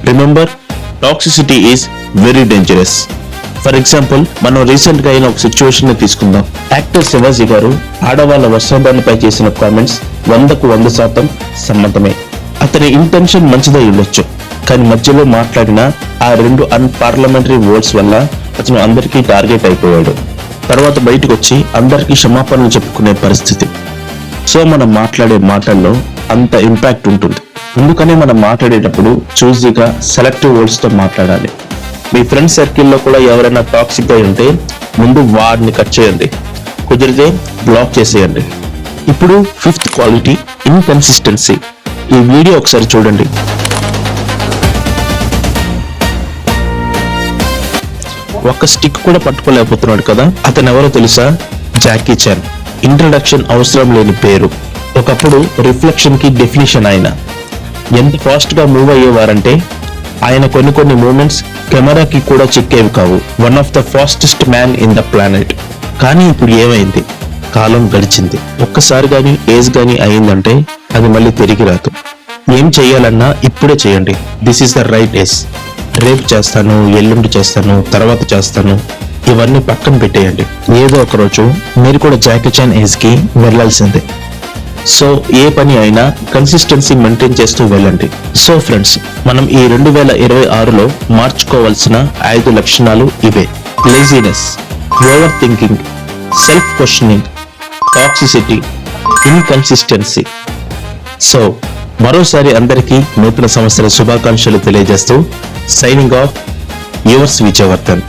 Remember, toxicity is very dangerous. For example, మనం recent గా అయిన ఒక సిచ్యువేషన్ ని తీసుకుందాం. యాక్టర్ శివాజీ గారు ఆడవాళ్ళ వస్త్రధారణపై చేసిన కామెంట్స్ 100% సమ్మతమే. అతని ఇంటెన్షన్ మంచిదై ఉండొచ్చు, కానీ మధ్యలో మాట్లాడిన ఆ 2 అన్పార్లమెంటరీ వర్డ్స్ వల్ల అతను అందరికీ టార్గెట్ అయిపోయాడు. తర్వాత బయటకు వచ్చి అందరికీ క్షమాపణలు చెప్పుకునే పరిస్థితి. సో మనం మాట్లాడే మాటల్లో అంత ఇంపాక్ట్ ఉంటుంది. అందుకనే మనం మాట్లాడేటప్పుడు చూజీగా సెలెక్టివ్ వర్డ్స్ తో మాట్లాడాలి. మీ ఫ్రెండ్ సర్కిల్లో కూడా ఎవరైనా టాక్సిక్ గా ఉంటే ముందు వాడిని కట్ చేయండి, కుదిరితే బ్లాక్ చేసేయండి. ఇప్పుడు 5th క్వాలిటీ, ఇన్కన్సిస్టెన్సీ. ఈ వీడియో ఒకసారి చూడండి. ఒక్క స్టిక్ కూడా పట్టుకోలేకపోతున్నాడు కదా. అతను ఎవరో తెలుసా? Jackie Chan. ఇంట్రడక్షన్ అవసరం లేని పేరు. ఒకప్పుడు రిఫ్లెక్షన్ కి డెఫినేషన్. ఆయన ఎంత ఫాస్ట్ గా మూవ్ అయ్యేవారంటే ఆయన కొన్ని మూమెంట్స్ కెమెరాకి కూడా చిక్కేవి కావు. One of the fastest man in the planet. కానీ ఇప్పుడు ఏమైంది? కాలం గడిచింది. ఒక్కసారి గాని ఏజ్ గాని అయిందంటే అది మళ్ళీ తిరిగి రాదు. ఏం చెయ్యాలన్నా ఇప్పుడే చేయండి. This is the right age. రేపు చేస్తాను, ఎల్లుండి చేస్తాను, తర్వాత చేస్తాను, ఇవన్నీ పక్కన పెట్టేయండి. ఏదో ఒక రోజు మీరు కూడా జాకీ చాన్ ఏజ్ కి వెళ్లాల్సిందే. సో ఏ పని అయినా కన్సిస్టెన్సీ మెయింటైన్ చేస్తూ వెళ్ళండి. సో ఫ్రెండ్స్, మనం ఈ 2026లో మార్చుకోవాల్సిన 5 లక్షణాలు ఇవే: laziness, over thinking, self questioning, toxicity, inconsistency. So మరోసారి అందరికీ నూతన సంవత్సర శుభాకాంక్షలు తెలియజేస్తూ సైనింగ్ ఆఫ్, యువర్స్ విజయవర్ధన్.